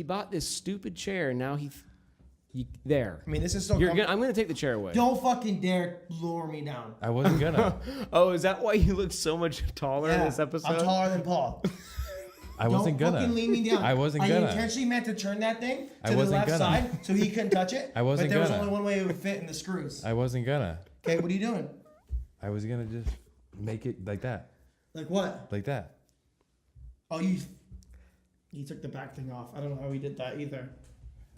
he bought this stupid chair, and now there. I mean, this is so. I'm gonna take the chair away. Don't fucking dare lower me down. I wasn't gonna. Oh, is that why you look so much taller in this episode? I'm taller than Paul. I wasn't Don't gonna. fucking lean me down. I wasn't gonna. I intentionally meant to turn that thing to I the wasn't left gonna. side so he couldn't touch it. I wasn't But there gonna. was only one way it would fit in the screws. I wasn't gonna. Okay, what are you doing? I was gonna just make it like that. Like what? Like that. Oh, you took the back thing off. I don't know how he did that either.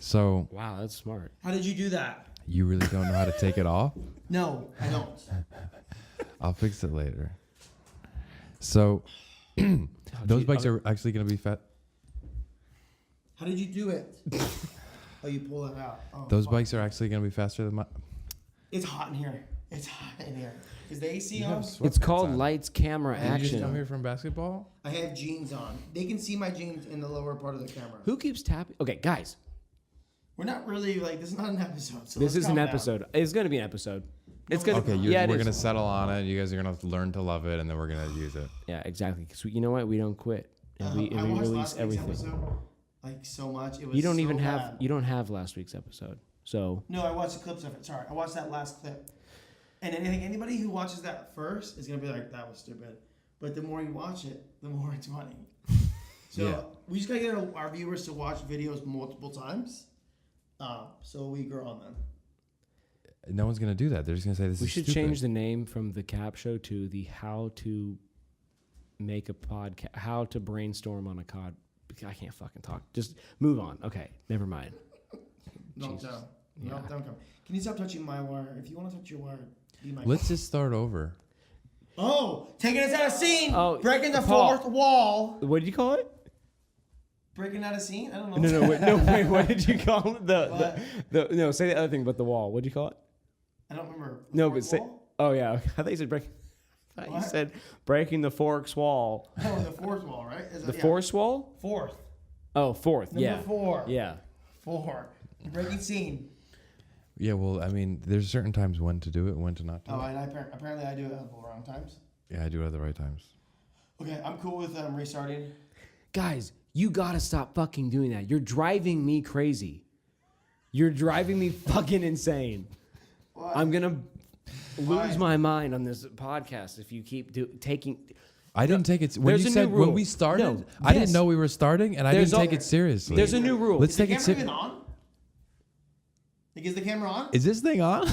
So Wow, that's smart. How did you do that? you really don't know how to take it off? No, I don't. I'll fix it later. So those bikes are actually gonna be fat. How did you do it? Oh, you pull it out. Oh, Those fuck. bikes are actually gonna be faster than my. It's hot in here. It's hot in here. Is the AC You on? have It's sweatpants called on. lights, camera, Did you just come action. here from basketball? I have jeans on. They can see my jeans in the lower part of the camera. Who keeps tapping? Okay, guys, We're not really like this is not an episode. So this let's is an calm down. episode. It's gonna be an episode. It's gonna. Okay, yeah, we're it gonna is. settle on it. You guys are gonna learn to love it, and then we're gonna use it. Yeah, exactly. Because you know what? We don't quit, and I we watched release last week's everything. episode, like so much. It was You don't so even have. bad. You don't have last week's episode. So No, I watched the clips of it. Sorry, I watched that last clip. And I think anybody who watches that first is gonna be like, "That was stupid." But the more you watch it, the more it's funny. So Yeah. we just gotta get our viewers to watch videos multiple times, so we grow on them. No one's gonna do that. They're just gonna say this we is should stupid. change the name from the KAP Show to the How to Make a Podcast. How to Brainstorm on a Cod. I can't fucking talk. Just move on. Okay, never mind. No, Jesus. don't. Yeah. No, don't come. Can you stop touching my wire? If you want to touch your wire, be my. Let's just start over. Oh, taking us out of scene. Oh, Breaking the Paul. fourth wall. What did you call it? Breaking out of scene. I don't know. No, wait, no, wait. What did you call it? What? No, say the other thing about the wall. What did you call it? I don't remember. No, Fourth but say. wall? Oh yeah, I thought you said breaking. I thought you What? said breaking the forks wall. No, the fourth wall, right? Is The it- yeah. fourth wall? Fourth. Oh, fourth. Number Yeah. 4. Yeah. 4. Breaking scene. Yeah, well, I mean, there's certain times when to do it and when to not do Oh, it. and apparently I do it at the wrong times. Yeah, I do it at the right times. Okay, I'm cool with restarting. Guys, you gotta stop fucking doing that. You're driving me crazy. You're driving me fucking insane. What? I'm gonna lose Why? my mind on this podcast if you keep taking. I didn't take it. When There's you a said new rule. when we started, No, I yes. didn't know we were starting, and I There's didn't a- take it seriously. There's a new rule. Let's Is the take it camera seriously. even on? Like, is the camera on? Is this thing on?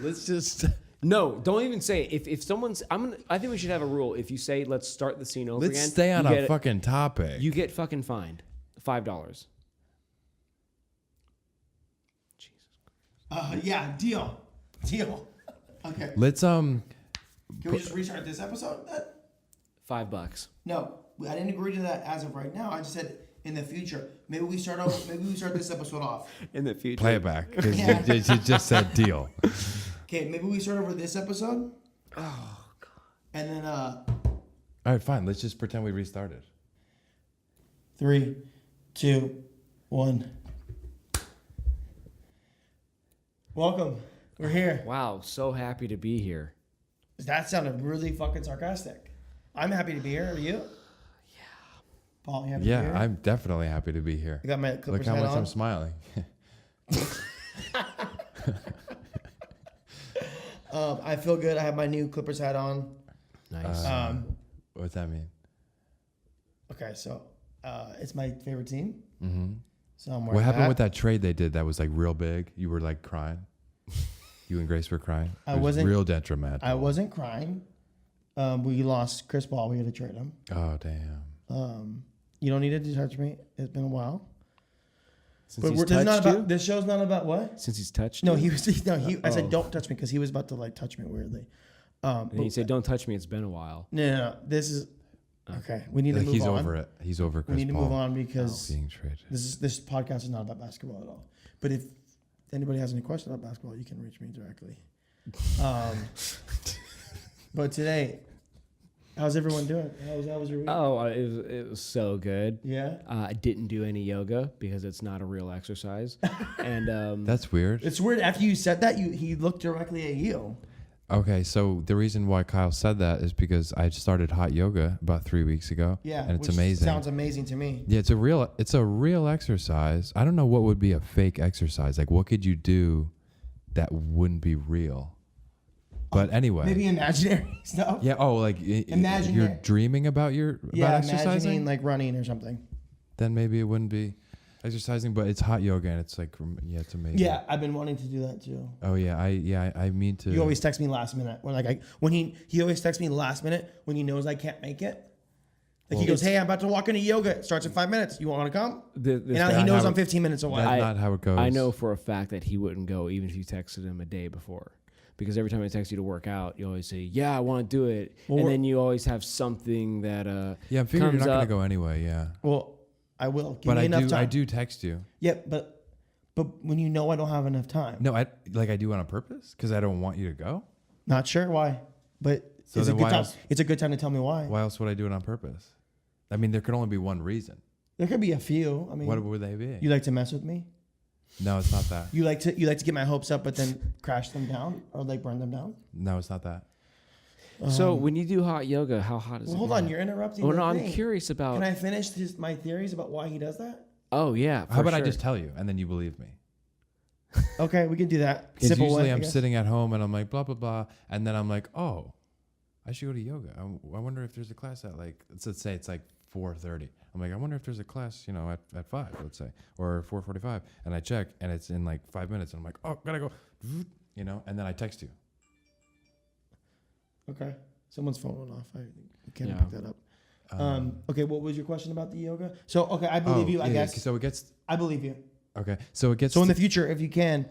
Let's just. No, don't even say it. If someone's, I think we should have a rule. If you say let's start the scene over Let's again, stay on you a get- fucking topic. You get fucking fined $5. Jesus. Yeah, deal. Okay. Let's Can we just restart this episode then? $5. No, I didn't agree to that as of right now. I just said in the future. Maybe we start over. Maybe we start this episode off. In the future. play it back because Yeah. you just said deal. Okay, maybe we start over this episode. Oh god. And then All right, fine. Let's just pretend we restarted. 3, 2, 1. Welcome. We're here. Wow, so happy to be here. That sounded really fucking sarcastic. I'm happy to be here. Are you? Yeah. Paul, you happy to be Yeah, here? I'm definitely happy to be here. I got my Look Clippers how hat much on. I'm smiling. I feel good. I have my new Clippers hat on. Nice. What's that mean? Okay, so it's my favorite team. Mm-hmm. So I'm wearing What happened that. with that trade they did that was like real big? You were like crying. You and Grace were crying. I It was wasn't- real detrimental. I wasn't crying. We lost Chris Paul. We had to trade him. Oh damn. You don't need to touch me. It's been a while. Since But he's this is not touched you? about. This show's not about what? Since he's touched No, you? he was. No, he. I said Oh. don't touch me because he was about to like touch me weirdly. And he said, don't touch me, it's been a while. No. This is okay. We need to Like move he's on. over it. He's over We Chris need to Paul move on because being traded. this podcast is not about basketball at all. But if anybody has any questions about basketball, you can reach me directly. But today, how's everyone doing? How was your week? Oh, it was so good. Yeah, I didn't do any yoga because it's not a real exercise. And That's weird. it's weird. After you said that, he looked directly at you. Okay, so the reason why Kyle said that is because I started hot yoga about 3 weeks ago. Yeah, and it's which amazing. Sounds amazing to me. Yeah, it's a real exercise. I don't know what would be a fake exercise. Like, what could you do that wouldn't be real? But anyway, Maybe imaginary stuff. yeah. Oh, like Imaginary. you're dreaming about exercising. Imagining like running or something. Then maybe it wouldn't be exercising, but it's hot yoga and it's like it's amazing. Yeah, I've been wanting to do that too. Oh yeah, I mean to. You always text me last minute when he always texts me last minute when he knows I can't make it. Like he goes, "Hey, I'm about to walk into yoga. It starts in 5 minutes. You want to come?" And now he knows I'm 15 minutes away. That's not how it goes. I know for a fact that he wouldn't go even if you texted him a day before. Because every time I text you to work out, you always say, "Yeah, I want to do it," and then you always have something that Yeah, I'm figuring you're comes not gonna up. go anyway. Yeah. Well, I will. Give But me enough time. I do text you. Yeah, but when you know I don't have enough time. No, I do on purpose because I don't want you to go. Not sure why, but So it's a then good why time. else- It's a good time to tell me why. Why else would I do it on purpose? I mean, there could only be one reason. There could be a few. I mean, What would they be? you like to mess with me. No, it's not that. You like to get my hopes up, but then crash them down or like burn them down. No, it's not that. So when you do hot yoga, how hot is it? Hold on, you're interrupting. Oh the no, I'm thing. curious about. Can I finish my theories about why he does that? Oh yeah. How about I sure. just tell you and then you believe me? Okay, we can do that. Because Simple usually way, I I'm guess. sitting at home and I'm like blah blah blah, and then I'm like, oh, I should go to yoga. I wonder if there's a class at like let's say it's like 4:30. I'm like, I wonder if there's a class, at 5, let's say, or 4:45, and I check and it's in like 5 minutes, and I'm like, oh, gotta go, and then I text you. Okay, someone's phone went off. I can't Yeah. pick that up. Okay, what was your question about the yoga? So okay, I believe you. I guess. So it gets I believe you. okay. So it gets. So in the future, if you can,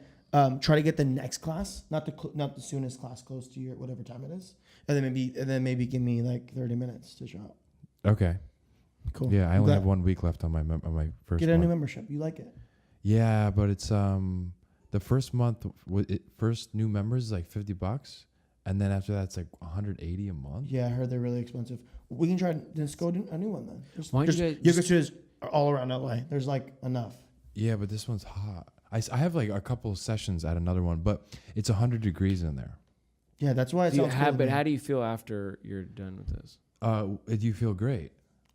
try to get the next class, not the soonest class, close to your whatever time it is, and then maybe give me like 30 minutes to show up. Okay. Cool. Yeah, I I'm only glad- have 1 week left on my first. Get a new one. membership. You like it? Yeah, but it's the first month first new members is like $50, and then after that it's like $180 a month. Yeah, I heard they're really expensive. We can try. Let's go to a new one then. Why don't you Yoga guys studios are all around LA. There's like enough. Yeah, but this one's hot. I have like a couple of sessions at another one, but it's 100 degrees in there. Yeah, that's why it sounds cool to but me. how do you feel after you're done with this? You feel great.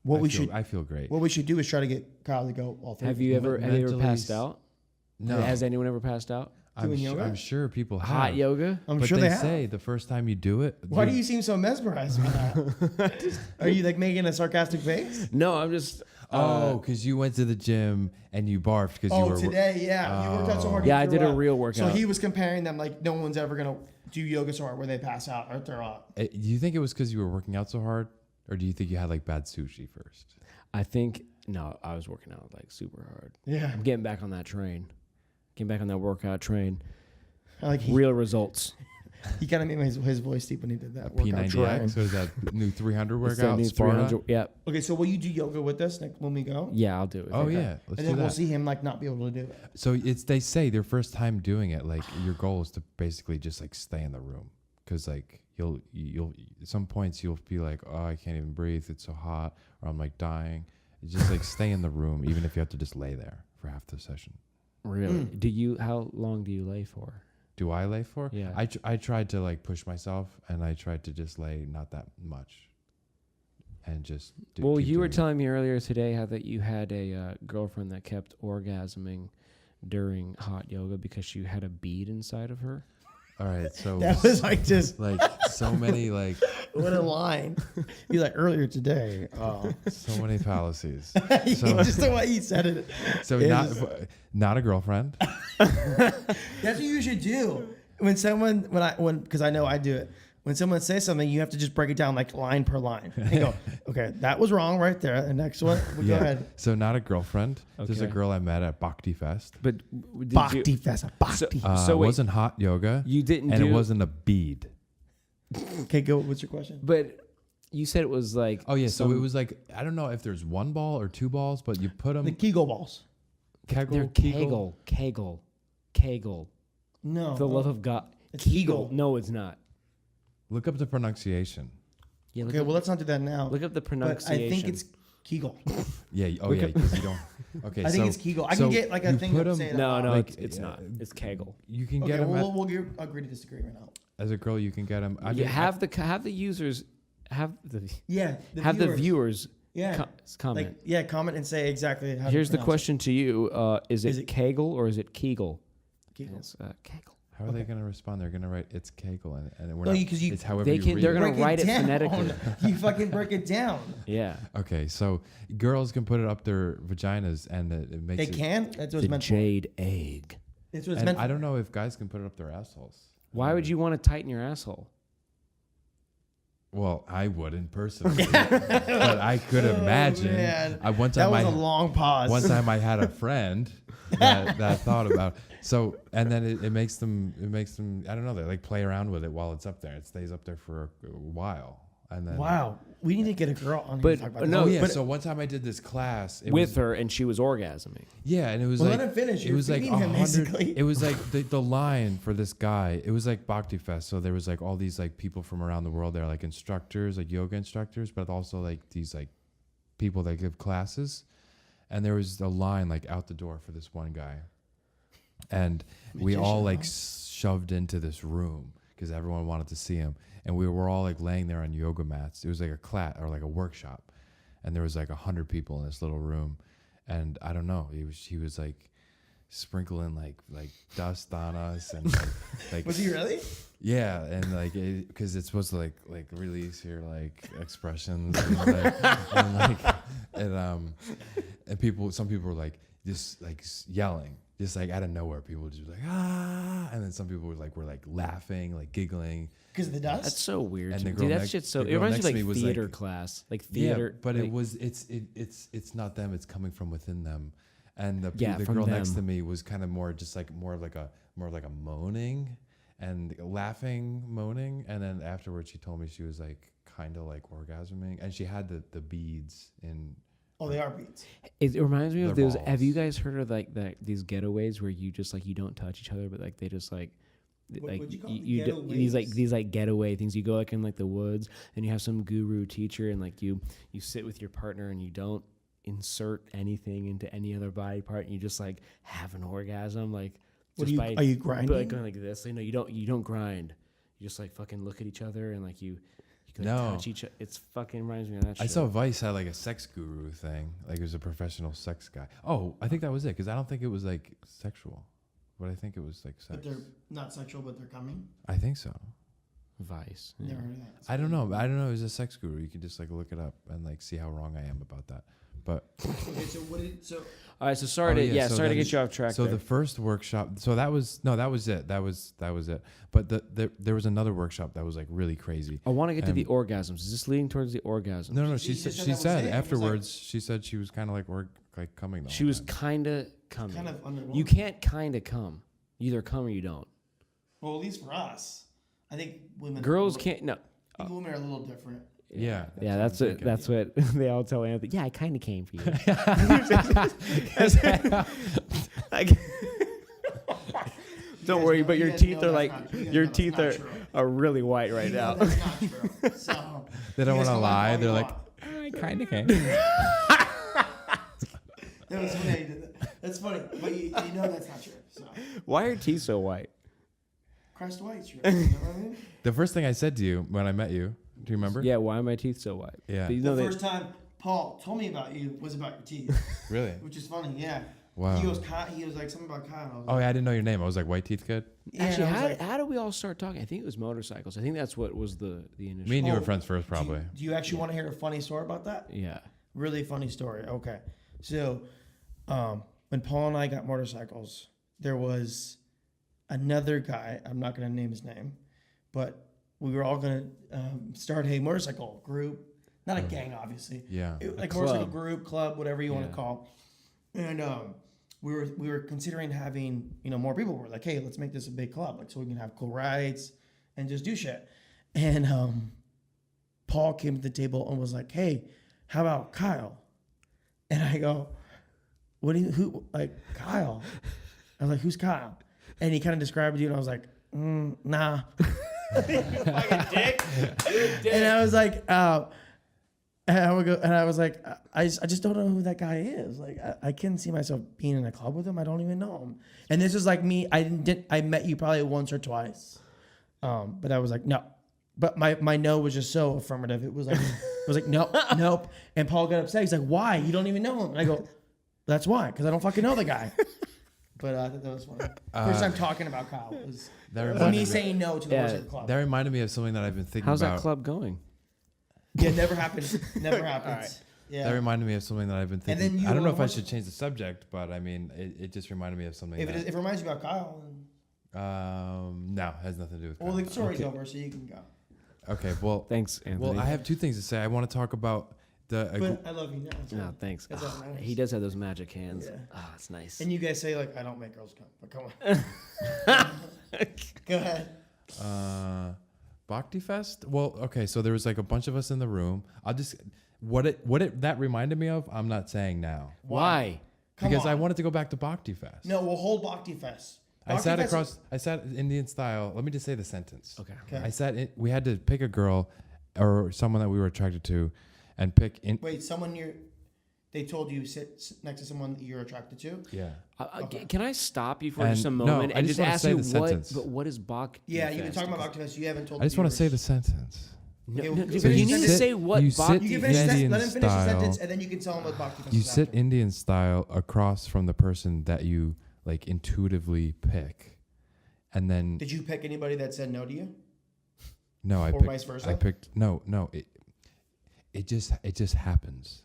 I feel great. What we should do is try to get Kyle to go all three. Have you ever mentally passed out? No, Has anyone ever passed out? doing yoga? I'm sure people have. Hot yoga? I'm but sure they they have. say the first time you do it. Why do you seem so mesmerized by that? Are you like making a sarcastic face? No, I'm just. Oh, because you went to the gym and you barfed because you were. Today, yeah. You worked out so hard. you Yeah, I threw did a up. real So workout. he was comparing them like no one's ever gonna do yoga so hard where they pass out or throw up. Do you think it was because you were working out so hard, or do you think you had like bad sushi first? I think no, I was working out like super hard. Yeah, I'm getting back on that train. Getting back on that workout train. I like Real results. he kind of made his voice deep when he did that. A workout train. P90X. So is that new 300 It's that workout? new Sparta? 300. Yeah, Okay, so will you do yoga with us when we go? yeah, I'll do it. Oh Okay. yeah, let's And do then we'll that. see him like not be able to do it. So they say their first time doing it, like your goal is to basically just like stay in the room, because like you'll at some points you'll be like, oh, I can't even breathe, it's so hot, or I'm like dying. It's just like stay in the room, even if you have to just lay there for half the session. Really? How long do you lay for? Do I lay for? Yeah. I tried to like push myself, and I tried to just lay not that much, and just. Well, keep you were doing it. telling me earlier today how that you had a girlfriend that kept orgasming during hot yoga because she had a bead inside of her. All right, so That was like just like so many like what a line. Be like earlier today. so many fallacies. Just the way he said it. So Is- not a girlfriend. That's what you should do. When because I know I do it. When someone says something, you have to just break it down like line per line. And go, okay, that was wrong right there. The next one, go ahead. So not a girlfriend. There's a Okay. girl I met at Bakti Fest. But did Bakti Fest. Bakti. So It wait. wasn't hot yoga. You didn't and do it wasn't a bead. Okay, go. What's your question? But you said it was like. Oh yeah, so it was like I don't know if there's one ball or two balls, but you put them The Kegel balls. They're Kegel. Kegel. No. For the love of God. It's Kegel. Kegel. No, it's not. Look up the pronunciation. Yeah, Okay, well, let's not do that now. look up the But pronunciation. I think it's Kegel. Yeah. Oh yeah, because you don't. Okay. I think so- it's Kegel. I so can get like a you thing put to 'em- say it. No, out no, loud. Like, it's not. It's Kegel. You can Okay, get them. we'll agree to disagree right now. as a girl, you can get them. have the users have the viewers yeah comment. like comment and say exactly how. Here's to the pronounce question to you: Is it Kegel or is it Kegel? Kegel. It's Kegel. How are they going to respond? They're going to write it's Kegel, and we're No, not. because It's however they you can- read they're it. gonna Break write it down. phonetically. You fucking break it down. Yeah. Okay, so girls can put it up their vaginas, and it makes They it. can. That's what it's The meant jade egg. for. That's what it's And meant for. I don't know if guys can put it up their assholes. Why would you want to tighten your asshole? Well, I wouldn't personally, but I could imagine. man. One That time was a long pause. one time I had a friend that thought about. So and then it makes them. I don't know. They like play around with it while it's up there. It stays up there for a while, and then. Wow, we need to get a girl on here But- to talk about no, Oh this. yeah. But So one time I did this class it With was, her, and she was orgasming. Yeah, and it was Well, like let him finish. It You're was like feeding him, 100. basically. It was like the line for this guy. It was like Bakti Fest. So there was like all these like people from around the world. They're like instructors, like yoga instructors, but also like these like people that give classes. And there was a line like out the door for this one guy, and we all like shoved into this room because everyone wanted to see him. And we were all like laying there on yoga mats. It was like a class or like a workshop, and there was like 100 people in this little room, and I don't know. He was like sprinkling like dust on us, and like was he really? yeah, and like because it's supposed to like release your like expressions, and some people were like just like yelling. Just like out of nowhere, people would just be like and then some people were like laughing, like giggling. Because of the dust. That's so weird. And to the me. girl Dude, that next- shit's so. the It girl reminds next me to me like was theater like- class, like theater. Yeah, but like, it was it's not them. It's coming from within them, and the Yeah, from girl next them. to me was kind of more just like more like a moaning and laughing, moaning, and then afterwards she told me she was like kind of like orgasming, and she had the beads in. Oh, they are beats. It reminds me of They're those. balls. Have you guys heard of like these getaways where you just like you don't touch each other, but like they just like. What'd you call it? You do, these Getaways? like getaway things. You go like in like the woods, and you have some guru teacher, and like you sit with your partner, and you don't insert anything into any other body part, and you just like have an orgasm. Like, What just are you by grinding? going like this. You know, you don't grind. You just like fucking look at each other, and like you can like, No. touch each. It's fucking reminds me of that. I shit. saw Vice had like a sex guru thing, like it was a professional sex guy. Oh, I think that was it because I don't think it was like sexual, but I think it was like sex. But they're not sexual, but they're coming. I think so. Vice. Yeah. Never heard of that. I don't know. It was a sex guru. You can just like look it up and like see how wrong I am about that. But Okay, so what did so? All right, so sorry Oh, to yeah, so sorry to then- get you off track. so there. the first workshop, so that was it. That was it. But there was another workshop that was like really crazy. I want to get to the orgasms. Is this leading towards the orgasms? No, She she just said said that was it. It was like- afterwards. She said she was kind of like coming. The She whole was time. kind of coming. Kind of underwhelming. You can't kind of come. You either come or you don't. Well, at least for us, I think women. Girls can't. No. I think women are a little different. Yeah. Yeah, what that's I'm it. thinking. That's what they all tell Anthony. Yeah, I kind of came for you. Don't worry, but your teeth are like your teeth are really white right now. That's not true. So They don't you want guys to can lie. all They're you like, want. I kind of came. That was funny. How you did that. That's funny, but you know that's not true. So Why are your teeth so white? Christ white, true. You know what I mean? The first thing I said to you when I met you, do you remember? Yeah, why are my teeth so white? Yeah. But you The know first time Paul told me about you was about your teeth, Really? which is funny. Yeah. Wow. He was like something about Kyle. I was Oh, like, yeah, I didn't know your name. I was like, White Teeth Kid? yeah, Actually, and I how, was like, how did we all start talking? I think it was motorcycles. I think that's what was the initial. Me and you Oh, were friends first, probably. Do you actually want to hear a funny story about that? Yeah. Really funny story. Okay. So, when Paul and I got motorcycles, there was another guy. I'm not going to name his name, but we were all going to start a motorcycle group. Not a gang, obviously. Yeah. Like club. motorcycle group, club, whatever you want Yeah. to call. And we were considering having more people. We're like, hey, let's make this a big club, like so we can have cool rides and just do shit. And Paul came to the table and was like, hey, how about Kyle? And I go, Kyle? I was like, who's Kyle? And he kind of described you, and I was like, nah. Fucking dick. And I was like, and I was like, I just don't know who that guy is. Like, I can't see myself being in a club with him. I don't even know him. And this is like me. I met you probably once or twice. But I was like, no. But my no was just so affirmative. It was like no, nope. And Paul got upset. He's like, why? You don't even know him. And I go, that's why, because I don't fucking know the guy. But I thought that was funny. First time talking about Kyle was me saying no to the club. That reminded me of something that I've been thinking about. How's that club going? Yeah, never happens. Never happens. Right. Yeah. That reminded me of something that I've been thinking. I don't know if I should change the subject, but I mean, it just reminded me of something. If it reminds you about Kyle. No, it has nothing to do with Kyle. Well, the story's over, so you can go. Okay, well. Thanks, Anthony. Well, I have two things to say. I want to talk about but I love you now. No, thanks. He does have those magic hands. Yeah. It's nice. And you guys say, like, I don't make girls come. But come on. Go ahead. Bakti Fest? Well, okay, so there was like a bunch of us in the room. I'll just that reminded me of, I'm not saying now. Why? Because I wanted to go back to Bakti Fest. No, we'll hold Bakti Fest. I sat Indian style. Let me just say the sentence. Okay. We had to pick a girl or someone that we were attracted to and pick in. Wait, they told you sit next to someone that you're attracted to? Yeah. Okay. Can I stop you for just a moment and just ask you what is Bakti? Yeah, you've been talking about Bakti Fest. You haven't told. I just want to say the sentence. No, but you need to say what Bakti. You let him finish the sentence, and then you can tell him what Bakti Fest is. You sit Indian style across from the person that you like intuitively pick, and then. Did you pick anybody that said no to you? No, or vice versa. I picked no. It just happens.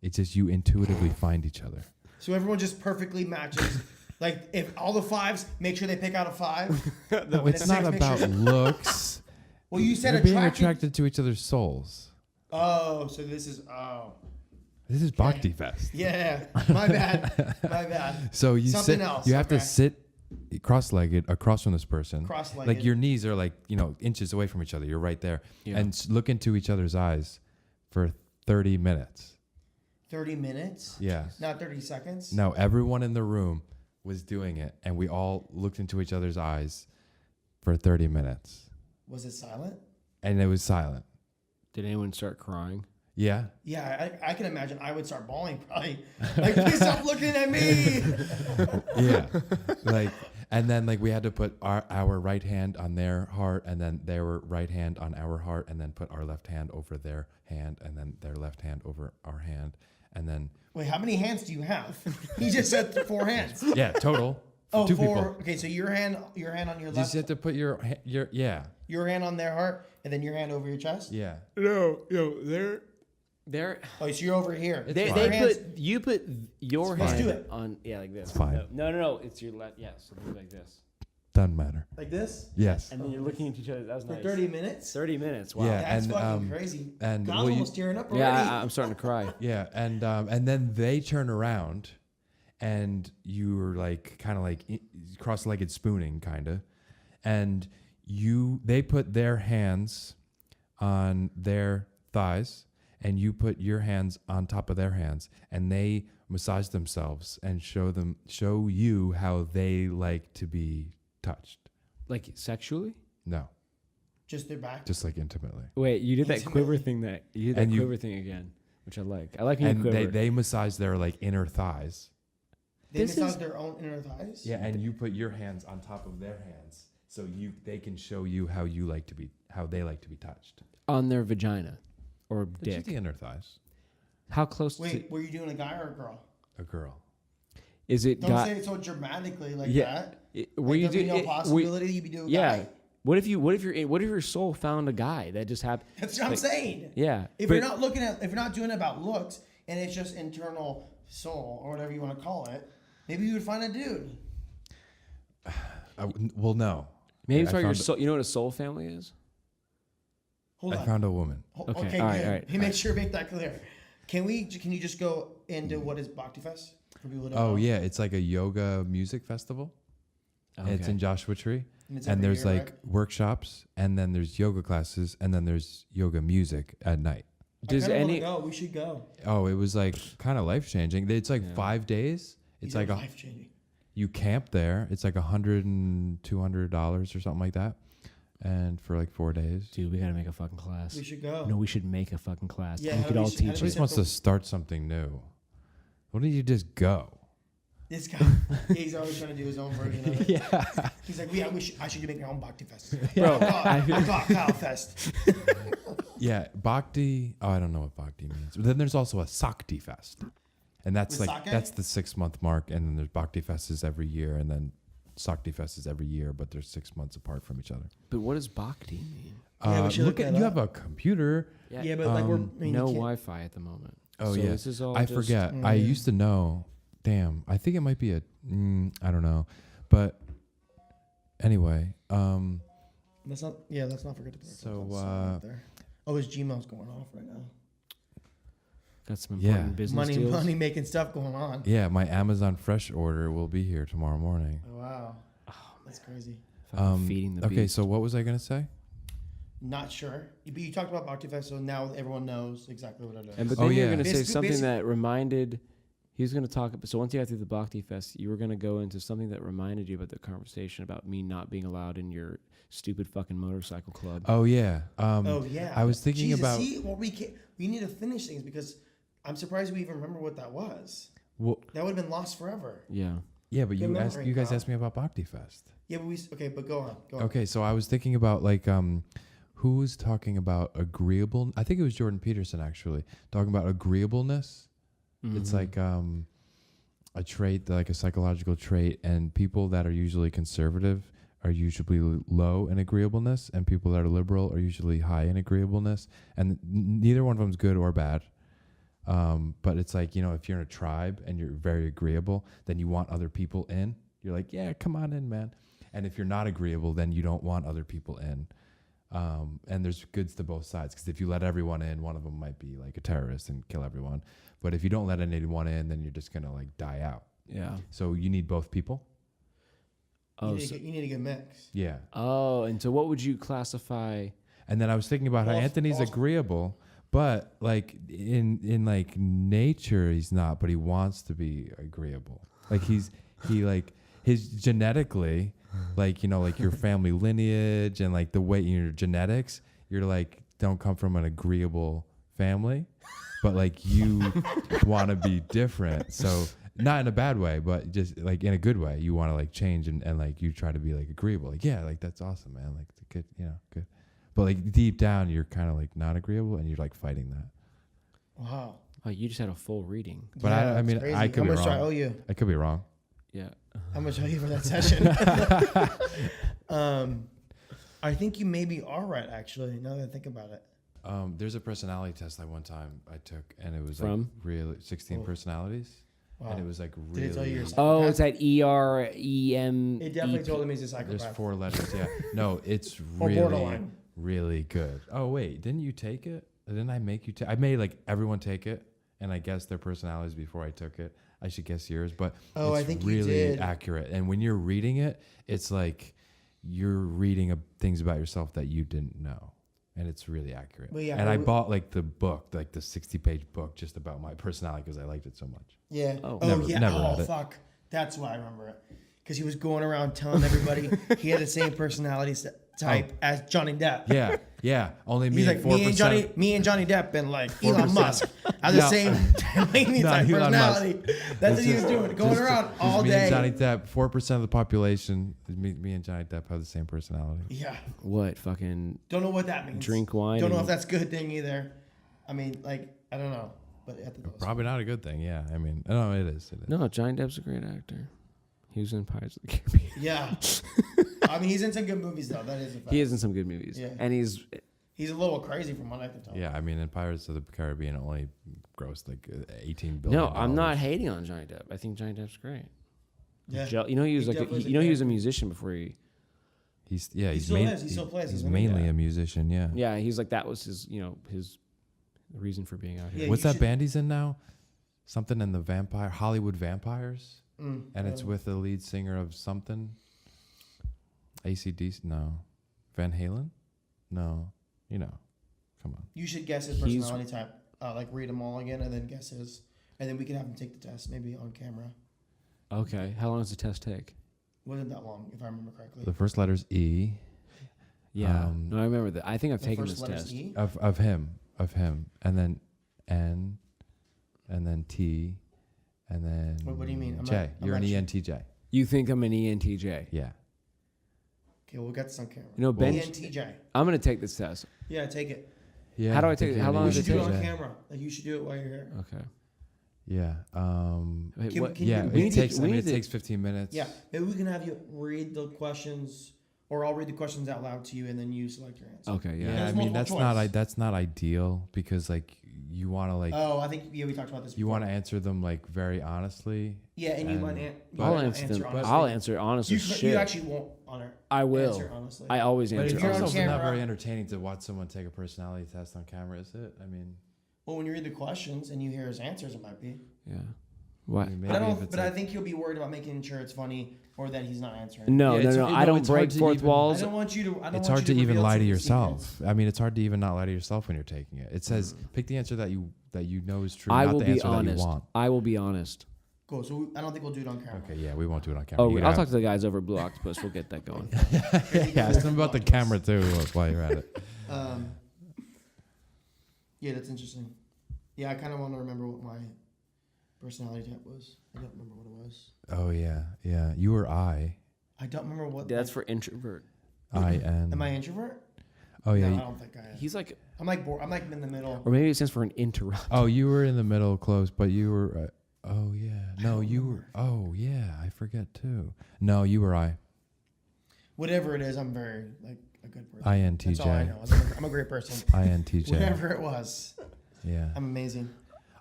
It's just you intuitively find each other. So everyone just perfectly matches. Like if all the fives, make sure they pick out a 5. No, it's not about looks. Well, you said being attracted to each other's souls. Oh, so this is Bakti Fest. Yeah, my bad. So you Something else. You have to sit cross-legged across from this person. Cross-legged. Like your knees are like inches away from each other. You're right there, and look into each other's eyes for 30 minutes. 30 minutes? Yeah. Not 30 seconds? No, everyone in the room was doing it, and we all looked into each other's eyes for 30 minutes. Was it silent? And it was silent. Did anyone start crying? Yeah. Yeah, I can imagine I would start bawling probably. Like, please stop looking at me. Yeah. And then we had to put our right hand on their heart, and then their right hand on our heart, and then put our left hand over their hand, and then their left hand over our hand, and then. Wait, how many hands do you have? He just said 4 hands. Yeah, total. Oh, 2 4. people. Okay, so your hand on your left. You just have to put your Your hand on their heart, and then your hand over your chest. Yeah. No, they're. Oh, so you're over here. You put your Let's hand do it. on like this. It's fine. No. It's your left. Yeah, so do like this. Doesn't matter. Like this? Yes. And then you're looking at each other. That was For nice. 30 minutes? 30 minutes. Wow. Yeah. That's and, fucking crazy. And God's almost tearing up already. Yeah, I'm starting to cry. Yeah, and then they turn around, and you're like kind of like cross-legged spooning, kind of, and they put their hands on their thighs, and you put your hands on top of their hands, and they massage themselves and show you how they like to be touched. Like sexually? No, Just their back? just like intimately. Wait, you did that quiver thing quiver thing again, which I like. I like when you quiver. And they massage their like inner thighs. They massage their own inner thighs? Yeah, and you put your hands on top of their hands, so they can show you how they like to be touched. On their vagina or dick. Just the inner thighs. How close? Wait, were you doing a guy or a girl? A girl. Is it? Don't say it so dramatically like that. Were you doing? No possibility you'd be doing a guy. What if your soul found a guy that just happened? That's what I'm saying. Yeah. If you're not doing it about looks and it's just internal soul or whatever you want to call it, maybe you would find a dude. Well, no. Maybe it's your soul. You know what a soul family is? Hold on. I found a woman. Okay, all good. right. Make that clear. Can you just go into what is Bakti Fest for people who don't know? Oh yeah, it's like a yoga music festival. Okay. It's in Joshua Tree, and there's year, like workshops, and then there's yoga classes, and then there's yoga music at night. Does any go? We should go. Oh, it was like kind of life changing. It's like 5 days. It's like life changing. You camp there. It's like $100 and $200 or something like that, and for like 4 days. Dude, we gotta make a fucking class. We should go. No, we should make a fucking class. Yeah, we could all teach He it. just wants to start something new. Why don't you just go? This guy, he's always trying to do his own version of it. Yeah. He's like, I should make my own Bakti Fest. Bro, I got Kyle Fest. Yeah, Bhakti. Oh, I don't know what Bhakti means. But then there's also a Sakti Fest, and that's With like sake? that's the 6-month mark. And then there's Bhakti Fest is every year, and then Sakti Fest is every year, but they're 6 months apart from each other. But what does Bhakti mean? Yeah, we should Look look at that you up. have a computer. Yeah, but like we're I mean, No you can't- Wi-Fi at the moment. Oh So yeah, this is all I just- forget. Mm, I yeah. used to know. Damn, I think it might be a. I don't know, but anyway, Let's not forget to put So, our out there. Oh, his Gmail's going off right now. Got some Yeah. important business deals. Money making stuff going on. yeah, my Amazon Fresh order will be here tomorrow morning. Oh, wow. That's crazy. Fucking feeding the Okay, beast. so what was I gonna say? Not sure. But you talked about Bakti Fest, so now everyone knows exactly what it is. And but Oh, then you're yeah. gonna say Basically- something basic- that reminded. He was gonna talk. So once you got through the Bhakti Fest, you were gonna go into something that reminded you about the conversation about me not being allowed in your stupid fucking motorcycle club. Oh yeah. Oh yeah. I was thinking Jesus, about. See, well, we need to finish things because I'm surprised we even remember what that was. Well, That would have been lost forever. Yeah. yeah, but Good memory, you guys Kyle. asked me about Bhakti Fest. Yeah, but but go on. Go on. Okay, so I was thinking about like who was talking about agreeable? I think it was Jordan Peterson actually talking about agreeableness. It's Mhm. like a trait, like a psychological trait, and people that are usually conservative are usually low in agreeableness, and people that are liberal are usually high in agreeableness, and neither one of them is good or bad. But it's like, if you're in a tribe and you're very agreeable, then you want other people in. You're like, yeah, come on in, man. And if you're not agreeable, then you don't want other people in. And there's goods to both sides, because if you let everyone in, one of them might be like a terrorist and kill everyone. But if you don't let anyone in, then you're just gonna like die out. Yeah. So you need both people. Oh. You need a good mix. Yeah. And so what would you classify? And then I was thinking about how False- Anthony's false- agreeable, but like in like nature he's not, but he wants to be agreeable. Like his genetically, like your family lineage and like the way your genetics, you're like don't come from an agreeable family, but like you want to be different. So not in a bad way, but just like in a good way. You want to like change and like you try to be like agreeable. Like, yeah, like that's awesome, man. Like the good, good. But like deep down, you're kind of like not agreeable and you're like fighting that. Wow. Oh, you just had a full reading. But I that's mean, crazy. I could How be much do I wrong. owe you? I could be wrong. Yeah. How much owe you for that session? I think you maybe are right, actually, now that I think about it. There's a personality test one time I took, and it was From? like really 16 personalities, Wow. and it was like Did it tell you really. your Oh, it's at EREM. It definitely told him he's a There's psychopath. 4 letters. Yeah. No, it's Or really, borderline. really good. Oh wait, didn't you take it? Didn't I make you take? I made like everyone take it, and I guessed their personalities before I took it. I should guess yours, but Oh, it's I think you really did. accurate. And when you're reading it, it's like you're reading things about yourself that you didn't know, and it's really accurate. Well, yeah, and I we- bought like the book, like the 60-page book, just about my personality because I liked it so much. Yeah. Oh. Oh, Never- yeah. never Oh, read it. fuck. That's why I remember it. Because he was going around telling everybody he had the same personality type as Johnny Depp. Yeah, yeah. Only me He's and like 4%. me and Johnny Depp and like 4%. Elon Musk have the No. same Delaney No, type Elon Musk. personality. That's what he was doing, going around all me day. and Johnny Depp. 4% of the population. Me and Johnny Depp have the same personality. Yeah. What fucking Don't know what that means. drink wine? Don't know if and- that's a good thing either. I mean, like, I don't know. But I think that was Probably not a good thing. Yeah, I mean, no, it is. It is. No, Johnny Depp's a great actor. He was in Pirates of the Caribbean. Yeah. I mean, he's in some good movies, though. That is a fact. He is in some good movies. Yeah. And he's He's a little crazy from what I can tell. Yeah, I mean, in Pirates of the Caribbean, it only grossed like 18 billion. no, I'm not hating on Johnny Depp. I think Johnny Depp's great. Yeah. You know, he was He like, definitely is a he was a character. musician before he. He's still is. He still plays, He's isn't he? mainly Yeah. a musician. Yeah. Yeah, he's like that was his his reason for being out here. Yeah, What's you that should- band he's in now? Something in the Hollywood Vampires, Mm, and it's with the lead singer of something. AC/DC? No. Van Halen? No. Come on. You should guess his He's- personality type. Like read them all again and then guess his. And then we can have him take the test maybe on camera. Okay, how long does the test take? Wasn't that long, if I remember correctly. The first letter's E Yeah, Um, no, I remember that. I think I've The taken first this letter's test. E? of him, and then N, and then T, And then What do you mean? Jay, you're an not sure. ENTJ. You think I'm an ENTJ? Yeah. Okay, we'll get this on camera. You know, Ben. ENTJ. I'm gonna take this test. Yeah, take it. Yeah. How do I think take it? you're How an long We does it should do it take? on ENTJ. camera. Like you should do it while you're here. Okay. Yeah. Wait, Can- what? can Yeah. you- we It need to- takes. we I mean, need it to- takes 15 minutes. Yeah, maybe we can have you read the questions, or I'll read the questions out loud to you, and then you select your answer. Okay. Yeah. Yeah. There's I mean, multiple that's choice. that's not ideal because like you want to like Oh, I think we talked about this. you before. want to answer them like very honestly. Yeah, and you might I'll not answer them. honestly. I'll answer honest You, as you shit. actually won't I will. answer honestly. I always But answer it's you're on also honestly. camera- not very entertaining to watch someone take a personality test on camera, is it? I mean, Well, when you read the questions and you hear his answers, it might be. Yeah. What? I mean, But I maybe if don't. it's But I like- think you'll be worried about making sure it's funny or that he's not answering. No, Yeah, no, it's- no. you I know, don't it's hard break to fourth even- I walls. don't want you to. I don't it's want hard you to even reveal lie to some yourself. secrets. I mean, it's hard to even not lie to yourself when you're taking it. It says pick the answer that you know is true, I not will the be answer that you honest. want. I will be honest. Cool. So I don't think we'll do it on camera. Okay, yeah, we won't do it on camera. Oh, You I'll gotta- talk to the guys over at Blue Octopus. We'll get that going. yeah, ask them about the camera too while you're at it. Yeah, that's interesting. Yeah, I kind of want to remember what my personality type was. I don't remember what it was. Oh yeah. You were I. I don't remember what. That's for introvert. IN. Am I introvert? Oh yeah. No, I don't think I am. He's like, I'm like I'm like in the middle. or maybe it stands for an interrupt. Oh, you were in the middle, close, but you were. Oh yeah. No, don't you remember. were. Oh yeah, I forget too. No, you were I. Whatever it is, I'm very like a good person. INTJ. That's all I know. I'm a great person. INTJ. Whatever it was, Yeah. I'm amazing,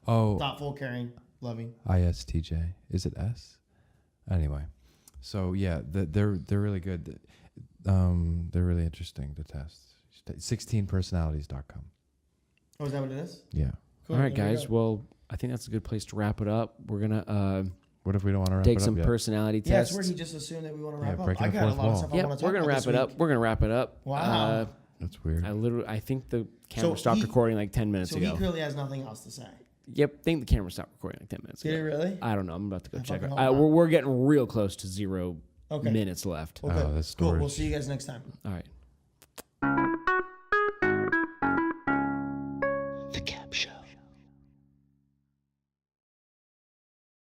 Oh, thoughtful, caring, loving. ISTJ. Is it S? Anyway, so yeah, they're really good. They're really interesting to test. 16personalities.com. Oh, is that what it is? Yeah. Cool. All right, there we guys. go. Well, I think that's a good place to wrap it up. We're gonna What if we don't want to wrap take it up some yet? personality Yeah, tests. it's where he just assumed that we want to Yeah, wrap up. breaking I the got a fourth lot of wall. stuff I Yep, want to talk we're gonna about wrap this it up. week. We're gonna wrap it up. Wow. That's weird. I think the camera So stopped he- recording like 10 minutes So ago. he clearly has nothing else to say. Yep, think the camera stopped recording like 10 minutes Did it ago. really? I don't know. I'm about to go I check it. fucking hope not. We're getting real close to 0 Okay. minutes left. Okay. Oh, that's Cool. storage. We'll see you guys next time. All right.